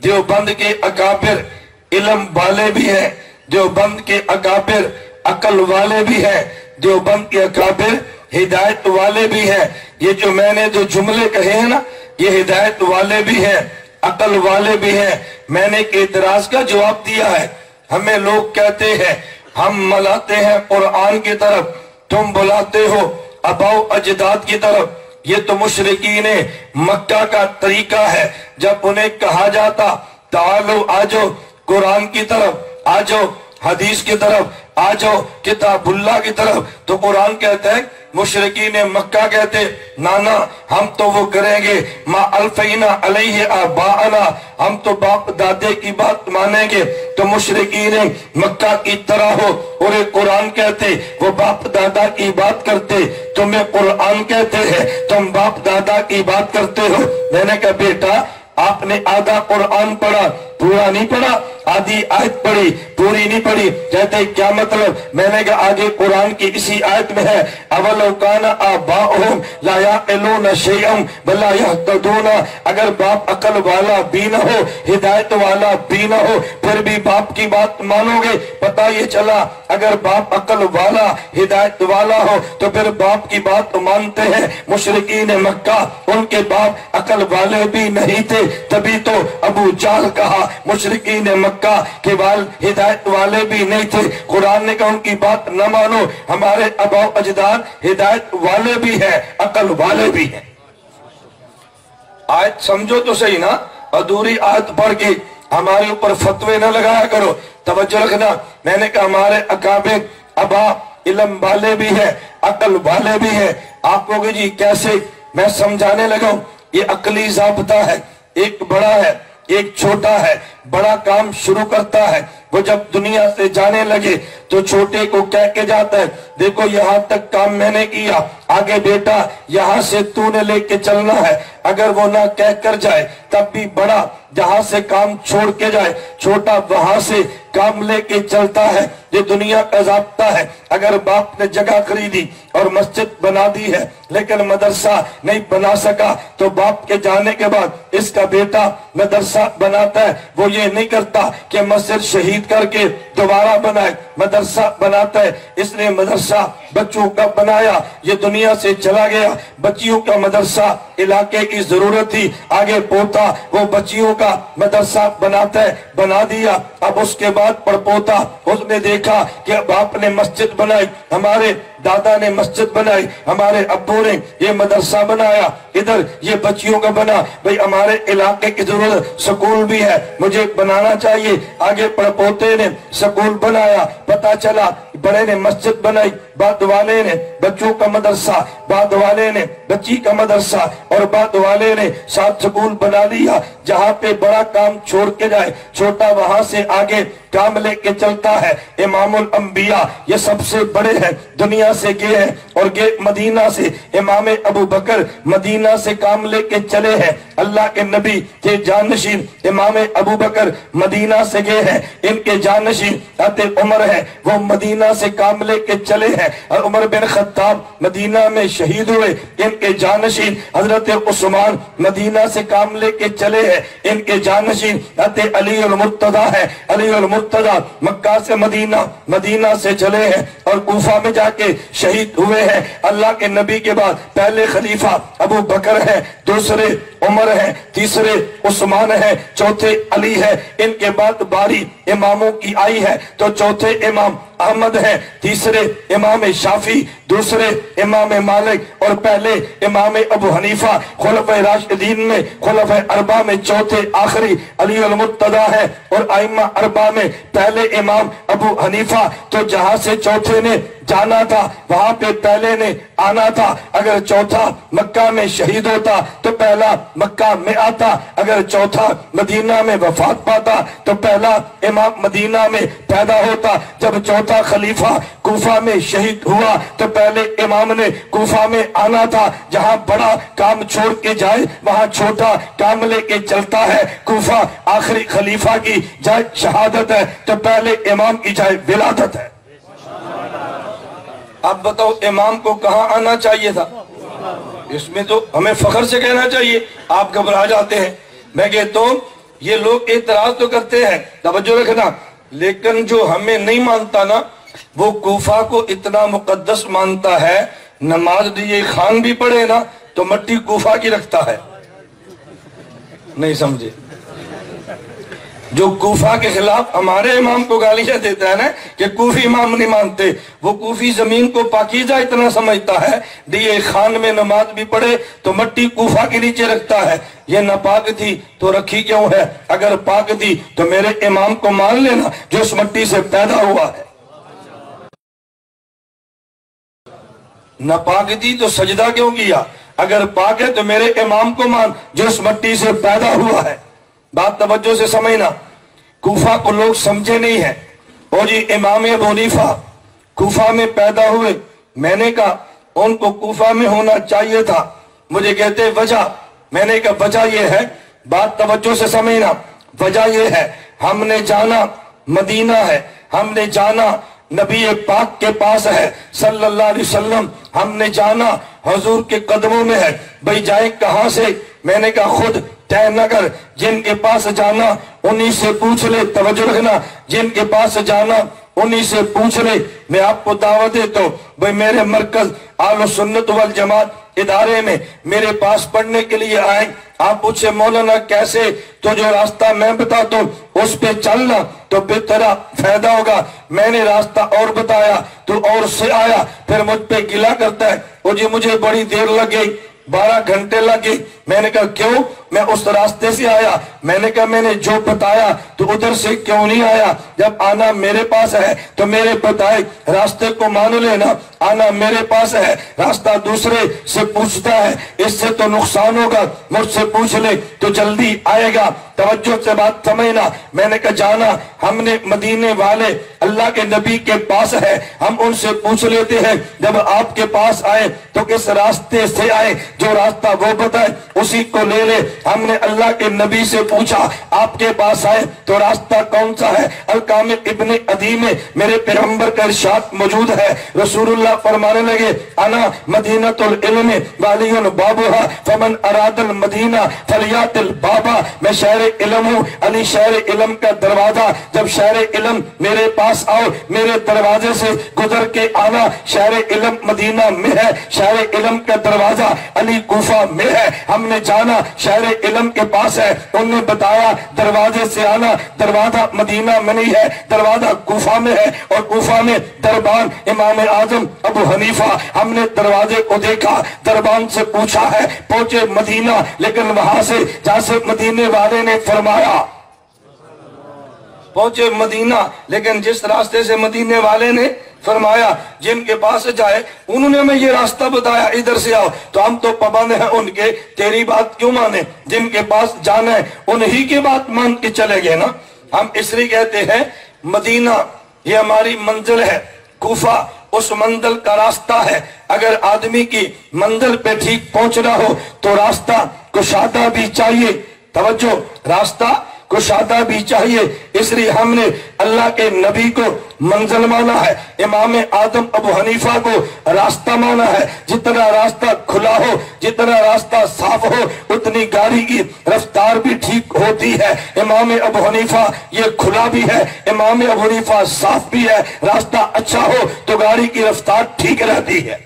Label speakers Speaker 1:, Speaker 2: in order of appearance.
Speaker 1: देवबंद के अकाबिर इल्म वाले भी हैं, देवबंद के अकाबिर अकल वाले भी हैं, देवबंद के अकाबिर हिदायत वाले भी हैं। ये जो मैंने जो जुमले कहे हैं ना, ये हिदायत वाले भी हैं, अकल वाले भी हैं। मैंने एक एतराज का जवाब दिया है। हमें लोग कहते हैं हम मलाते हैं कुरान की तरफ, तुम बुलाते हो अबाओ अजदाद की तरफ। ये तो मुशरिकीन मक्का का तरीका है। जब उन्हें कहा जाता तालो आ जाओ कुरान की तरफ, आ जाओ हदीस की तरफ, आ जाओ किताबुल्लाह की तरफ, तो कुरान कहते हैं, मुशरिकीन मक्का कहते नाना हम तो वो करेंगे मा अल्फैना अलैहि आबाअना, हम तो बाप दादे की बात मानेंगे। तो मुशरिकीन मक्का की तरह हो और कुरान कहते वो बाप दादा की बात करते, तुम्हें कुरान कहते हैं, तुम बाप दादा की बात करते हो। मैंने कहा बेटा आपने आधा कुरान पढ़ा, पूरा नहीं पढ़ा, आधी आयत पढ़ी, पूरी नहीं पढ़ी। कहते क्या मतलब? मैंने कहा आगे कुरान की इसी आयत में है अवलो काना आबाहुम ला याक़िलूना शैअन वला यहतदूना। अगर बाप अकल वाला भी न हो, हिदायत वाला भी न हो, फिर भी बाप की बात मानोगे? पता ये चला अगर बाप अकल वाला हिदायत वाला हो तो फिर बाप की बात मानते हैं। मुशरिकीन मक्का उनके बाप अकल वाले भी नहीं थे, तभी तो अबू जाहल कहा मुशरिकीन मक्का के वाल हिदायत वाले भी नहीं थे। कुरान ने कहा उनकी बात न मानो, हमारे अबाओ अजदाद हिदायत वाले भी है, अकल वाले भी है। आयत समझो तो सही ना, अधूरी आयत पढ़ के हमारे ऊपर फतवे न लगाया करो। तवज्जो रखना, मैंने कहा हमारे अकाबिर अबा इल्म वाले भी है, अकल वाले भी है। आप कहोगे जी कैसे? मैं समझाने लगा। ये अकली ज़ाब्ता है, एक बड़ा है एक छोटा है। बड़ा काम शुरू करता है, वो जब दुनिया से जाने लगे तो छोटे को कह के जाता है देखो यहाँ तक काम मैंने किया, आगे बेटा यहाँ से तूने लेके चलना है। अगर वो ना कह कर जाए तब भी बड़ा जहाँ से काम छोड़ के जाए, छोटा वहां से काम लेके चलता है। ये दुनिया का ज़ाब्ता है। अगर बाप ने जगह खरीदी और मस्जिद बना दी है लेकिन मदरसा नहीं बना सका, तो बाप के जाने के बाद इसका बेटा मदरसा बनाता है। वो ये नहीं करता कि मस्जिद शहीद करके दोबारा बनाए, मदरसा बनाता है। इसने मदरसा बच्चों का बनाया, ये दुनिया से चला गया। बच्चियों का मदरसा इलाके की जरूरत थी, आगे पोता वो बच्चियों का मदरसा बनाता है, बना दिया। अब उसके बाद पड़पोता उसने देखा कि बाप ने मस्जिद बनाई, हमारे दादा ने मस्जिद बनाई, हमारे अब्बू ने ये मदरसा बनाया, इधर ये बच्चियों का बना। भाई हमारे इलाके की जरूरत स्कूल भी है, मुझे बनाना चाहिए। आगे पड़पोते ने स्कूल बनाया, पता चला बड़े ने मस्जिद बनाई, बाद वाले ने बच्चों का मदरसा, बाद वाले ने बच्ची का मदरसा और बाद वाले ने साथ स्कूल बना लिया। जहाँ पे बड़ा काम छोड़ के जाए, छोटा वहां से आगे काम लेके चलता है। इमामुल अंबिया ये सबसे बड़े हैं, दुनिया से गए हैं और गए मदीना से। इमाम अबू बकर मदीना से काम लेके चले हैं। अल्लाह के नबी के जानशीन इमाम अबू बकर मदीना से गए हैं। इनके जानशीन हज़रत उमर है, वो मदीना से काम लेके चले हैं। और उमर बिन खत्ताब मदीना में शहीद हुए, इनके जानशीन हजरत उस्मान मदीना से काम लेके चले हैं। इनके जानशीन हज़रत अली अल मुर्तदा है, अली अल मुर्तदा मक्का से मदीना, मदीना से चले हैं और कूफा में जाके शहीद हुए हैं। अल्लाह के नबी के बाद पहले खलीफा अबू बकर है, दूसरे उमर है, तीसरे उस्मान है, चौथे अली है। इनके बाद बारी इमामों की आई है तो चौथे इमाम अहमद है, तीसरे इमाम शाफी, दूसरे इमाम मालिक और पहले इमाम अबू हनीफा। खुलफाए राशिदीन में खुलफाए अरबा में चौथे आखिरी अली अल मुर्तदा है और आइम्मा अरबा में पहले इमाम अबू हनीफा। तो जहां से चौथे ने जाना था वहां पे पहले ने आना था। अगर चौथा मक्का में शहीद होता तो पहला मक्का में आता, अगर चौथा मदीना में वफात पाता तो पहला इमाम मदीना में पैदा होता। जब चौथा खलीफा कूफा में शहीद हुआ तो पहले इमाम ने कूफा में आना था। जहां बड़ा काम छोड़ के जाए वहां छोटा काम लेके चलता है। कूफा आखिरी खलीफा की जाए शहादत है तो पहले इमाम की जाए विलादत है। अब बताओ इमाम को कहां आना चाहिए था? इसमें तो हमें फख्र से कहना चाहिए। आप घबरा जाते हैं। मैं कहता हूं یہ لوگ اعتراض تو کرتے ہیں، توجہ رکھنا، لیکن جو ہمیں نہیں مانتا نا وہ کوفہ کو اتنا مقدس مانتا ہے، نماز دیے خان بھی پڑھے نا تو مٹی کوفہ کی رکھتا ہے۔ نہیں سمجھے؟ جو کوفہ کے خلاف ہمارے امام کو گالیاں دیتا ہے نا کہ کوفی امام نہیں مانتے، وہ کوفی زمین کو پاکیزہ اتنا سمجھتا ہے، دیے خان میں نماز بھی پڑھے تو مٹی کوفہ کے نیچے رکھتا ہے۔ یہ ناپاک تھی تو رکھی کیوں ہے؟ اگر پاک تھی تو میرے امام کو مان لینا جو اس مٹی سے پیدا ہوا ہے۔ ناپاک تھی تو سجدہ کیوں کیا؟ اگر پاک ہے تو میرے امام کو مان جو اس مٹی سے پیدا ہوا ہے۔ بات توجہ سے سمجھنا، کوفہ کو لوگ سمجھے نہیں ہیں۔ اور جی امام ابو حنیفہ کوفہ میں پیدا ہوئے، میں نے کہا ان کو کوفہ میں ہونا چاہیے تھا، مجھے کہتے وجہ، میں نے کہا وجہ یہ ہے، بات توجہ سے سمجھنا، وجہ یہ ہے ہم نے جانا مدینہ ہے، ہم نے جانا نبی پاک کے پاس ہے صلی اللہ علیہ وسلم، ہم نے جانا حضور کے قدموں میں ہے، بھئی جائیں کہاں سے؟ میں نے کہا خود طے نہ کر، جن کے پاس جانا انہی سے پوچھ لے، توجہ رکھنا، جن کے پاس جانا انہی سے پوچھ لے۔ میں آپ کو دعوت دیتا ہوں، بھئی میرے مرکز اہل سنت والجماعت ادارے میں میرے پاس پڑھنے کے لیے آئیں، آپ پوچھے مولانا کیسے؟ تو جو راستہ میں بتاتا ہوں اس پہ چلنا تو پھر تیرا فائدہ ہوگا۔ میں نے راستہ اور بتایا تو اور سے آیا، پھر مجھ پہ گلہ کرتا ہے، وہ جی مجھے بڑی دیر لگ گئی، 12 گھنٹے لگے۔ میں نے کہا کیوں؟ میں اس راستے سے آیا، میں نے کہا میں نے جو بتایا تو ادھر سے کیوں نہیں آیا؟ جب آنا میرے پاس ہے تو میرے بتائے راستے کو مان لینا، آنا میرے پاس ہے، راستہ دوسرے سے پوچھتا ہے اس سے تو نقصان ہوگا، مجھ سے پوچھ لے تو جلدی آئے گا۔ توجہ سے بات سمجھنا، میں نے کہا جانا ہم نے مدینے والے اللہ کے نبی کے پاس ہے، ہم ان سے پوچھ لیتے ہیں جب آپ کے پاس آئے تو کس راستے سے آئے، جو راستہ وہ بتائے اسی کو لے لے۔ ہم نے اللہ کے نبی سے پوچھا آپ کے پاس آئے تو راستہ کون سا ہے؟ الکامل ابن عدی میں میرے پیغمبر کا ارشاد موجود ہے، رسول اللہ فرمانے لگے انا مدینۃ العلم والی بابھا فمن اراد المدینہ فلیات البابا، میں شہر علم ہوں، علی شہر علم کا دروازہ، جب شہر علم میرے پاس آؤ میرے دروازے سے گزر کے آنا، شہر علم مدینہ میں ہے، شہر علم کا دروازہ علی کوفہ میں ہے، ہم نے جانا شہر علم کے پاس ہے، انہوں نے بتایا دروازے سے آنا، دروازہ مدینہ میں نہیں ہے، دروازہ کوفہ میں ہے، اور کوفہ میں دربان امام اعظم ابو حنیفہ، ہم نے دروازے کو دیکھا، دربان سے پوچھا ہے، پہنچے مدینہ، لیکن وہاں سے جہاں سے مدینے والے نے فرمایا پہنچے مدینہ، لیکن جس راستے سے مدینے والے نے فرمایا جن کے پاس جائے انہوں نے ہمیں یہ راستہ بتایا ادھر سے آؤ، تو ہم تو پابند ہیں ان کے، تیری بات کیوں مانے؟ جن کے پاس جانا ہے انہی کی بات مان کے چلے گئے نا۔ ہم اس لیے کہتے ہیں مدینہ یہ ہماری منزل ہے، کوفہ اس منزل کا راستہ ہے۔ اگر آدمی کی منزل پہ ٹھیک پہنچنا ہو تو راستہ کشادہ بھی چاہیے، توجہ، راستہ کشادہ بھی چاہیے، اس لیے ہم نے اللہ کے نبی کو منزل مانا ہے، امام اعظم ابو حنیفہ کو راستہ مانا ہے۔ جتنا راستہ کھلا ہو، جتنا راستہ صاف ہو، اتنی گاڑی کی رفتار بھی ٹھیک ہوتی ہے۔ امام ابو حنیفہ یہ کھلا بھی ہے، امام ابو حنیفہ صاف بھی ہے، راستہ اچھا ہو تو گاڑی کی رفتار ٹھیک رہتی ہے۔